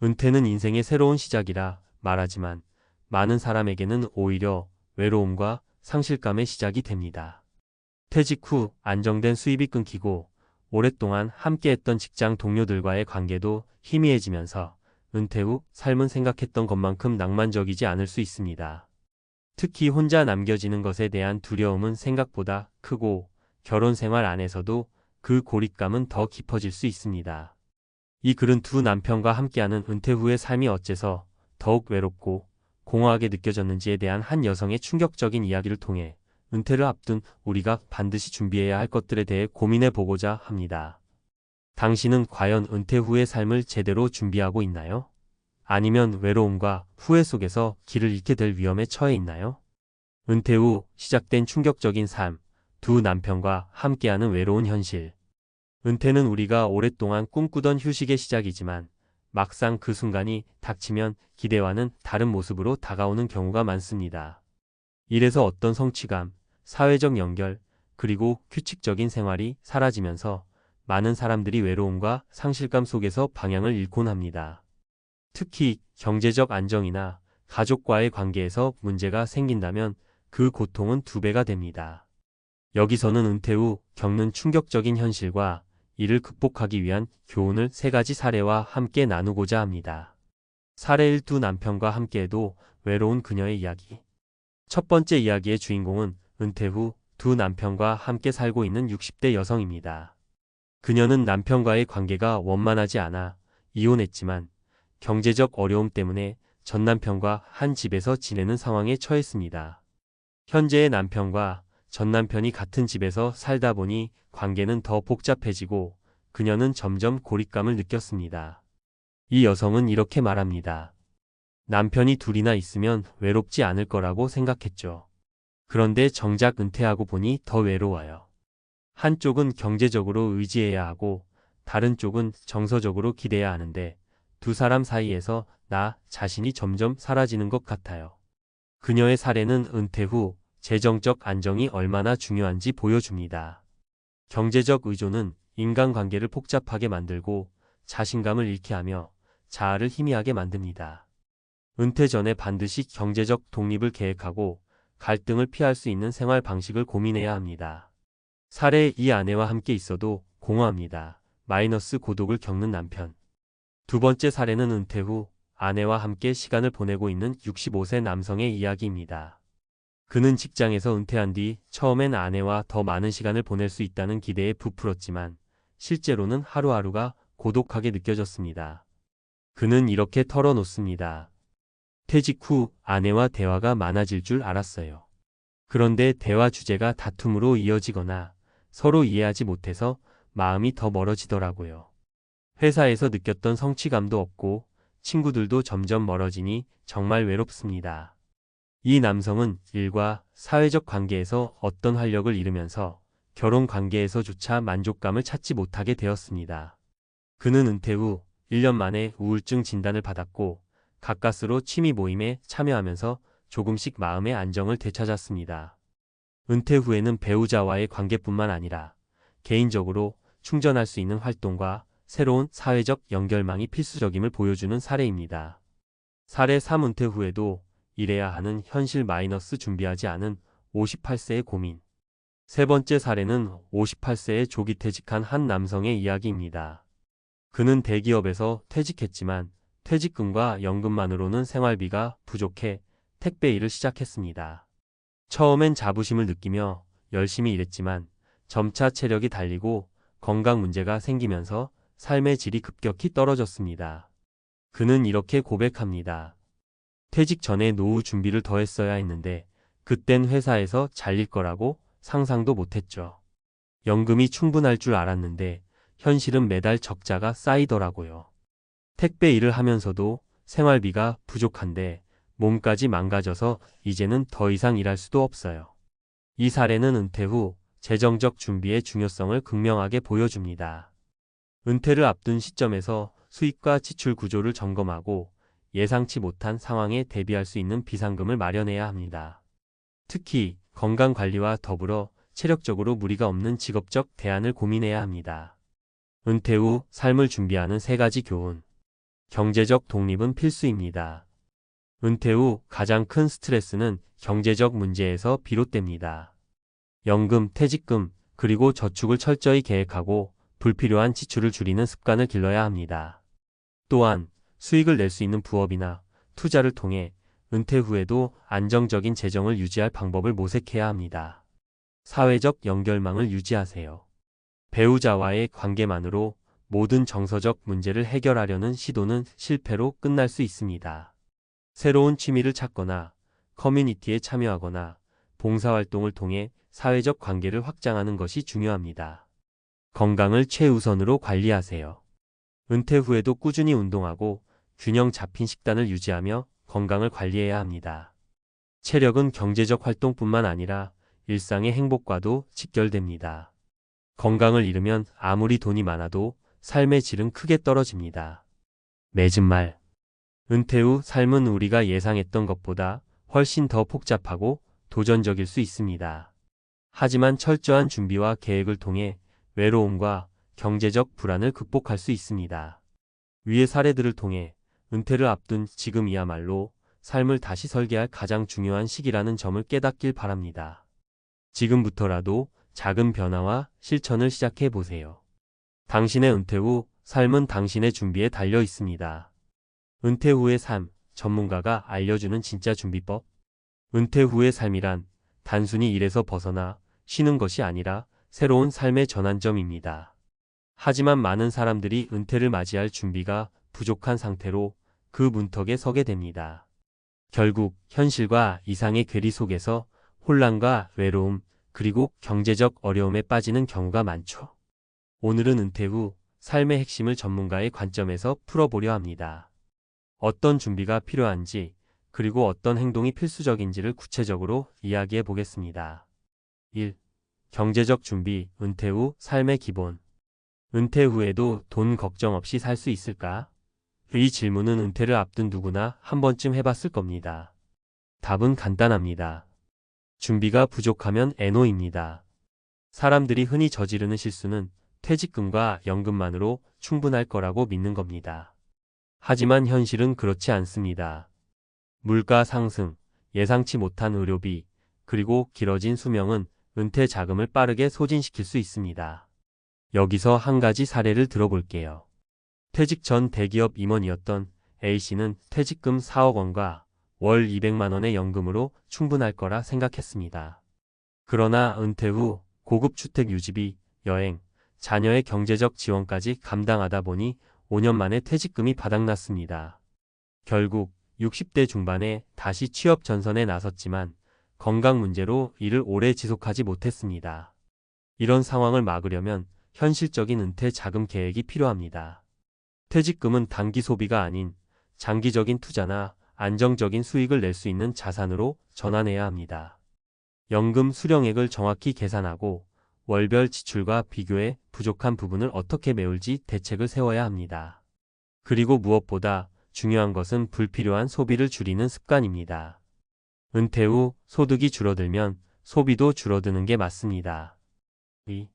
은퇴는 인생의 새로운 시작이라 말하지만 많은 사람에게는 오히려 외로움과 상실감의 시작이 됩니다. 퇴직 후 안정된 수입이 끊기고 오랫동안 함께했던 직장 동료들과의 관계도 희미해지면서 은퇴 후 삶은 생각했던 것만큼 낭만적이지 않을 수 있습니다. 특히 혼자 남겨지는 것에 대한 두려움은 생각보다 크고 결혼 생활 안에서도 그 고립감은 더 깊어질 수 있습니다. 이 글은 두 남편과 함께하는 은퇴 후의 삶이 어째서 더욱 외롭고 공허하게 느껴졌는지에 대한 한 여성의 충격적인 이야기를 통해 은퇴를 앞둔 우리가 반드시 준비해야 할 것들에 대해 고민해 보고자 합니다. 당신은 과연 은퇴 후의 삶을 제대로 준비하고 있나요? 아니면 외로움과 후회 속에서 길을 잃게 될 위험에 처해 있나요? 은퇴 후 시작된 충격적인 삶, 두 남편과 함께하는 외로운 현실. 은퇴는 우리가 오랫동안 꿈꾸던 휴식의 시작이지만 막상 그 순간이 닥치면 기대와는 다른 모습으로 다가오는 경우가 많습니다. 이래서 어떤 성취감, 사회적 연결, 그리고 규칙적인 생활이 사라지면서 많은 사람들이 외로움과 상실감 속에서 방향을 잃곤 합니다. 특히 경제적 안정이나 가족과의 관계에서 문제가 생긴다면 그 고통은 두 배가 됩니다. 여기서는 은퇴 후 겪는 충격적인 현실과 이를 극복하기 위한 교훈을 세 가지 사례와 함께 나누고자 합니다. 사례 1. 두 남편과 함께해도 외로운 그녀의 이야기. 첫 번째 이야기의 주인공은 은퇴 후 두 남편과 함께 살고 있는 60대 여성입니다. 그녀는 남편과의 관계가 원만하지 않아 이혼했지만 경제적 어려움 때문에 전 남편과 한 집에서 지내는 상황에 처했습니다. 현재의 남편과 전 남편이 같은 집에서 살다 보니 관계는 더 복잡해지고 그녀는 점점 고립감을 느꼈습니다. 이 여성은 이렇게 말합니다. 남편이 둘이나 있으면 외롭지 않을 거라고 생각했죠. 그런데 정작 은퇴하고 보니 더 외로워요. 한쪽은 경제적으로 의지해야 하고 다른 쪽은 정서적으로 기대야 하는데 두 사람 사이에서 나 자신이 점점 사라지는 것 같아요. 그녀의 사례는 은퇴 후 재정적 안정이 얼마나 중요한지 보여줍니다. 경제적 의존은 인간관계를 복잡하게 만들고 자신감을 잃게 하며 자아를 희미하게 만듭니다. 은퇴 전에 반드시 경제적 독립을 계획하고 갈등을 피할 수 있는 생활 방식을 고민해야 합니다. 사례 이 아내와 함께 있어도 공허합니다. 마이너스 고독을 겪는 남편. 두 번째 사례는 은퇴 후 아내와 함께 시간을 보내고 있는 65세 남성의 이야기입니다. 그는 직장에서 은퇴한 뒤 처음엔 아내와 더 많은 시간을 보낼 수 있다는 기대에 부풀었지만 실제로는 하루하루가 고독하게 느껴졌습니다. 그는 이렇게 털어놓습니다. 퇴직 후 아내와 대화가 많아질 줄 알았어요. 그런데 대화 주제가 다툼으로 이어지거나 서로 이해하지 못해서 마음이 더 멀어지더라고요. 회사에서 느꼈던 성취감도 없고 친구들도 점점 멀어지니 정말 외롭습니다. 이 남성은 일과 사회적 관계에서 어떤 활력을 잃으면서 결혼 관계에서조차 만족감을 찾지 못하게 되었습니다. 그는 은퇴 후 1년 만에 우울증 진단을 받았고 가까스로 취미 모임에 참여하면서 조금씩 마음의 안정을 되찾았습니다. 은퇴 후에는 배우자와의 관계뿐만 아니라 개인적으로 충전할 수 있는 활동과 새로운 사회적 연결망이 필수적임을 보여주는 사례입니다. 사례 3. 은퇴 후에도 일해야 하는 현실 마이너스 준비하지 않은 58세의 고민. 세 번째 사례는 58세에 조기 퇴직한 한 남성의 이야기입니다. 그는 대기업에서 퇴직했지만 퇴직금과 연금만으로는 생활비가 부족해 택배 일을 시작했습니다. 처음엔 자부심을 느끼며 열심히 일했지만 점차 체력이 달리고 건강 문제가 생기면서 삶의 질이 급격히 떨어졌습니다. 그는 이렇게 고백합니다. 퇴직 전에 노후 준비를 더 했어야 했는데 그땐 회사에서 잘릴 거라고 상상도 못했죠. 연금이 충분할 줄 알았는데 현실은 매달 적자가 쌓이더라고요. 택배 일을 하면서도 생활비가 부족한데 몸까지 망가져서 이제는 더 이상 일할 수도 없어요. 이 사례는 은퇴 후 재정적 준비의 중요성을 극명하게 보여줍니다. 은퇴를 앞둔 시점에서 수입과 지출 구조를 점검하고 예상치 못한 상황에 대비할 수 있는 비상금을 마련해야 합니다. 특히 건강관리와 더불어 체력적으로 무리가 없는 직업적 대안을 고민해야 합니다. 은퇴 후 삶을 준비하는 세 가지 교훈. 경제적 독립은 필수입니다. 은퇴 후 가장 큰 스트레스는 경제적 문제에서 비롯됩니다. 연금, 퇴직금, 그리고 저축을 철저히 계획하고 불필요한 지출을 줄이는 습관을 길러야 합니다. 또한 수익을 낼 수 있는 부업이나 투자를 통해 은퇴 후에도 안정적인 재정을 유지할 방법을 모색해야 합니다. 사회적 연결망을 유지하세요. 배우자와의 관계만으로 모든 정서적 문제를 해결하려는 시도는 실패로 끝날 수 있습니다. 새로운 취미를 찾거나 커뮤니티에 참여하거나 봉사활동을 통해 사회적 관계를 확장하는 것이 중요합니다. 건강을 최우선으로 관리하세요. 은퇴 후에도 꾸준히 운동하고 균형 잡힌 식단을 유지하며 건강을 관리해야 합니다. 체력은 경제적 활동뿐만 아니라 일상의 행복과도 직결됩니다. 건강을 잃으면 아무리 돈이 많아도 삶의 질은 크게 떨어집니다. 맺은 말. 은퇴 후 삶은 우리가 예상했던 것보다 훨씬 더 복잡하고 도전적일 수 있습니다. 하지만 철저한 준비와 계획을 통해 외로움과 경제적 불안을 극복할 수 있습니다. 위의 사례들을 통해 은퇴를 앞둔 지금이야말로 삶을 다시 설계할 가장 중요한 시기라는 점을 깨닫길 바랍니다. 지금부터라도 작은 변화와 실천을 시작해 보세요. 당신의 은퇴 후 삶은 당신의 준비에 달려 있습니다. 은퇴 후의 삶, 전문가가 알려주는 진짜 준비법. 은퇴 후의 삶이란 단순히 일에서 벗어나 쉬는 것이 아니라 새로운 삶의 전환점입니다. 하지만 많은 사람들이 은퇴를 맞이할 준비가 부족한 상태로 그 문턱에 서게 됩니다. 결국 현실과 이상의 괴리 속에서 혼란과 외로움, 그리고 경제적 어려움에 빠지는 경우가 많죠. 오늘은 은퇴 후 삶의 핵심을 전문가의 관점에서 풀어보려 합니다. 어떤 준비가 필요한지, 그리고 어떤 행동이 필수적인지를 구체적으로 이야기해 보겠습니다. 1. 경제적 준비, 은퇴 후 삶의 기본. 은퇴 후에도 돈 걱정 없이 살 수 있을까? 이 질문은 은퇴를 앞둔 누구나 한 번쯤 해봤을 겁니다. 답은 간단합니다. 준비가 부족하면 애노입니다. 사람들이 흔히 저지르는 실수는 퇴직금과 연금만으로 충분할 거라고 믿는 겁니다. 하지만 현실은 그렇지 않습니다. 물가 상승, 예상치 못한 의료비, 그리고 길어진 수명은 은퇴 자금을 빠르게 소진시킬 수 있습니다. 여기서 한 가지 사례를 들어볼게요. 퇴직 전 대기업 임원이었던 A씨는 퇴직금 4억 원과 월 200만 원의 연금으로 충분할 거라 생각했습니다. 그러나 은퇴 후 고급 주택 유지비, 여행, 자녀의 경제적 지원까지 감당하다 보니 5년 만에 퇴직금이 바닥났습니다. 결국 60대 중반에 다시 취업 전선에 나섰지만 건강 문제로 일을 오래 지속하지 못했습니다. 이런 상황을 막으려면 현실적인 은퇴 자금 계획이 필요합니다. 퇴직금은 단기 소비가 아닌 장기적인 투자나 안정적인 수익을 낼 수 있는 자산으로 전환해야 합니다. 연금 수령액을 정확히 계산하고 월별 지출과 비교해 부족한 부분을 어떻게 메울지 대책을 세워야 합니다. 그리고 무엇보다 중요한 것은 불필요한 소비를 줄이는 습관입니다. 은퇴 후 소득이 줄어들면 소비도 줄어드는 게 맞습니다. 2.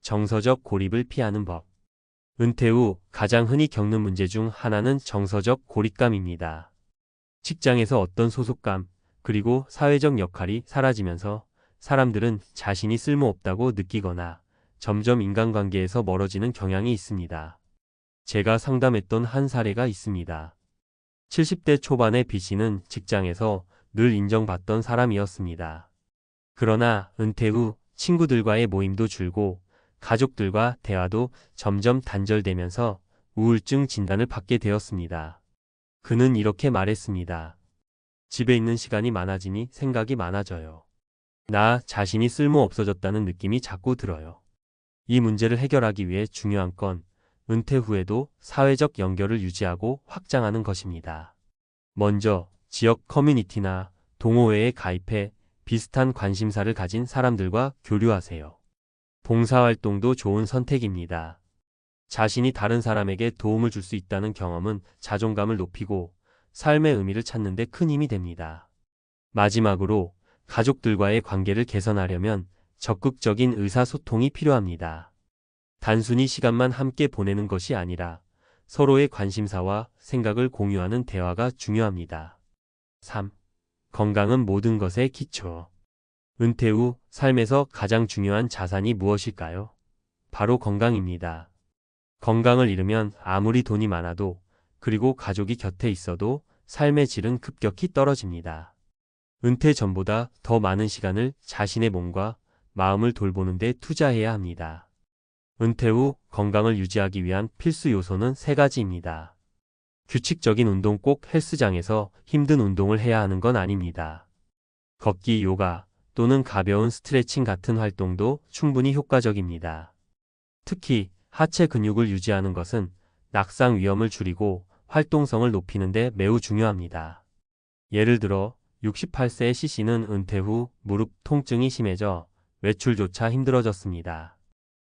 정서적 고립을 피하는 법. 은퇴 후 가장 흔히 겪는 문제 중 하나는 정서적 고립감입니다. 직장에서 어떤 소속감, 그리고 사회적 역할이 사라지면서 사람들은 자신이 쓸모없다고 느끼거나 점점 인간관계에서 멀어지는 경향이 있습니다. 제가 상담했던 한 사례가 있습니다. 70대 초반의 B씨는 직장에서 늘 인정받던 사람이었습니다. 그러나 은퇴 후 친구들과의 모임도 줄고 가족들과 대화도 점점 단절되면서 우울증 진단을 받게 되었습니다. 그는 이렇게 말했습니다. 집에 있는 시간이 많아지니 생각이 많아져요. 나 자신이 쓸모 없어졌다는 느낌이 자꾸 들어요. 이 문제를 해결하기 위해 중요한 건 은퇴 후에도 사회적 연결을 유지하고 확장하는 것입니다. 먼저 지역 커뮤니티나 동호회에 가입해 비슷한 관심사를 가진 사람들과 교류하세요. 봉사활동도 좋은 선택입니다. 자신이 다른 사람에게 도움을 줄 수 있다는 경험은 자존감을 높이고 삶의 의미를 찾는 데 큰 힘이 됩니다. 마지막으로 가족들과의 관계를 개선하려면 적극적인 의사소통이 필요합니다. 단순히 시간만 함께 보내는 것이 아니라 서로의 관심사와 생각을 공유하는 대화가 중요합니다. 3. 건강은 모든 것의 기초. 은퇴 후 삶에서 가장 중요한 자산이 무엇일까요? 바로 건강입니다. 건강을 잃으면 아무리 돈이 많아도 그리고 가족이 곁에 있어도 삶의 질은 급격히 떨어집니다. 은퇴 전보다 더 많은 시간을 자신의 몸과 마음을 돌보는 데 투자해야 합니다. 은퇴 후 건강을 유지하기 위한 필수 요소는 3가지입니다. 규칙적인 운동, 꼭 헬스장에서 힘든 운동을 해야 하는 건 아닙니다. 걷기, 요가 또는 가벼운 스트레칭 같은 활동도 충분히 효과적입니다. 특히 하체 근육을 유지하는 것은 낙상 위험을 줄이고 활동성을 높이는 데 매우 중요합니다. 예를 들어 68세의 C씨는 은퇴 후 무릎 통증이 심해져 외출조차 힘들어졌습니다.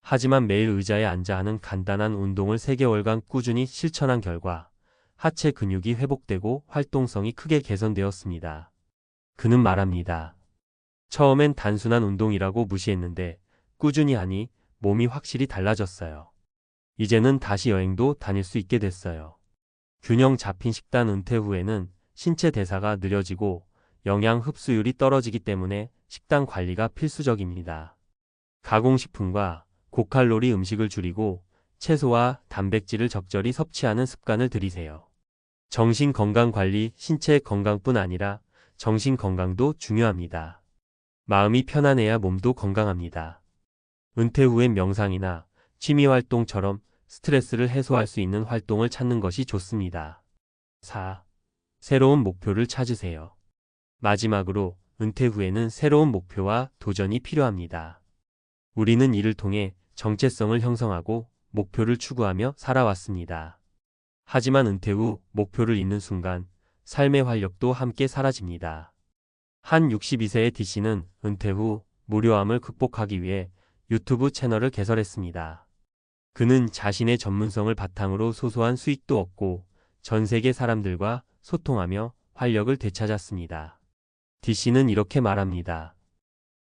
하지만 매일 의자에 앉아 하는 간단한 운동을 3개월간 꾸준히 실천한 결과 하체 근육이 회복되고 활동성이 크게 개선되었습니다. 그는 말합니다. 처음엔 단순한 운동이라고 무시했는데 꾸준히 하니 몸이 확실히 달라졌어요. 이제는 다시 여행도 다닐 수 있게 됐어요. 균형 잡힌 식단. 은퇴 후에는 신체 대사가 느려지고 영양 흡수율이 떨어지기 때문에 식단 관리가 필수적입니다. 가공식품과 고칼로리 음식을 줄이고 채소와 단백질을 적절히 섭취하는 습관을 들이세요. 정신 건강 관리. 신체 건강뿐 아니라 정신 건강도 중요합니다. 마음이 편안해야 몸도 건강합니다. 은퇴 후엔 명상이나 취미 활동처럼 스트레스를 해소할 수 있는 활동을 찾는 것이 좋습니다. 4. 새로운 목표를 찾으세요. 마지막으로 은퇴 후에는 새로운 목표와 도전이 필요합니다. 우리는 이를 통해 정체성을 형성하고 목표를 추구하며 살아왔습니다. 하지만 은퇴 후 목표를 잊는 순간 삶의 활력도 함께 사라집니다. 한 62세의 D씨는 은퇴 후 무료함을 극복하기 위해 유튜브 채널을 개설했습니다. 그는 자신의 전문성을 바탕으로 소소한 수익도 얻고 전 세계 사람들과 소통하며 활력을 되찾았습니다. D씨는 이렇게 말합니다.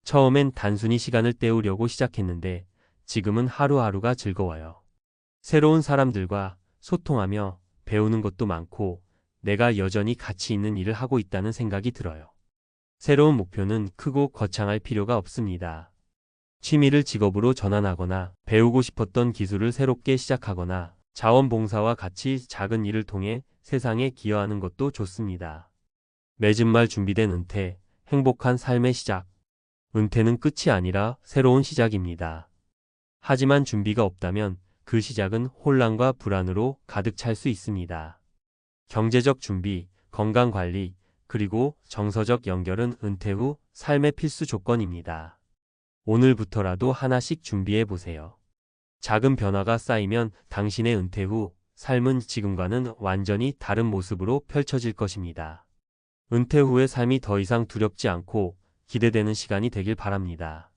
처음엔 단순히 시간을 때우려고 시작했는데 지금은 하루하루가 즐거워요. 새로운 사람들과 소통하며 배우는 것도 많고 내가 여전히 가치 있는 일을 하고 있다는 생각이 들어요. 새로운 목표는 크고 거창할 필요가 없습니다. 취미를 직업으로 전환하거나 배우고 싶었던 기술을 새롭게 시작하거나 자원봉사와 같이 작은 일을 통해 세상에 기여하는 것도 좋습니다. 맺은 말. 준비된 은퇴, 행복한 삶의 시작. 은퇴는 끝이 아니라 새로운 시작입니다. 하지만 준비가 없다면 그 시작은 혼란과 불안으로 가득 찰 수 있습니다. 경제적 준비, 건강관리, 그리고 정서적 연결은 은퇴 후 삶의 필수 조건입니다. 오늘부터라도 하나씩 준비해 보세요. 작은 변화가 쌓이면 당신의 은퇴 후 삶은 지금과는 완전히 다른 모습으로 펼쳐질 것입니다. 은퇴 후의 삶이 더 이상 두렵지 않고 기대되는 시간이 되길 바랍니다.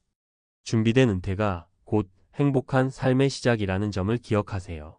준비된 은퇴가 곧 행복한 삶의 시작이라는 점을 기억하세요.